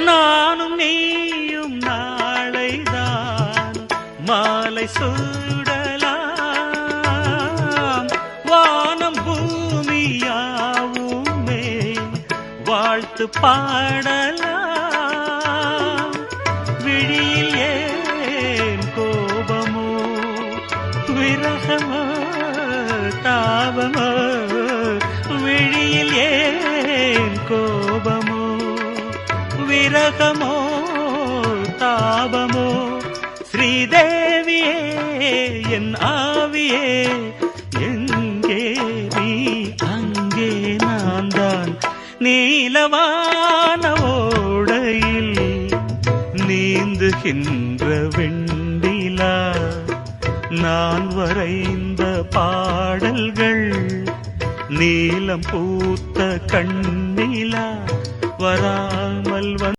நானும் நீயும் நாளைதான் மாலை சூடலாம். வானம் பூமியாவுமே வாழ்த்து பாடலாம். விழியில் ஏன் கோபமோ விரகமோ தாபமோ, விழியில் ஏன் கோபமோ விரகமோ தாபமோ. ஸ்ரீதேவியே என் ஆவியே எங்கே நீ அங்கே நான் தான். நீலவான ஓடையில் நீந்துகின்ற வெண்டிலா, நான் வரைந்த பாடல்கள் நீலம் பூத்த கண்ணிலா. வரா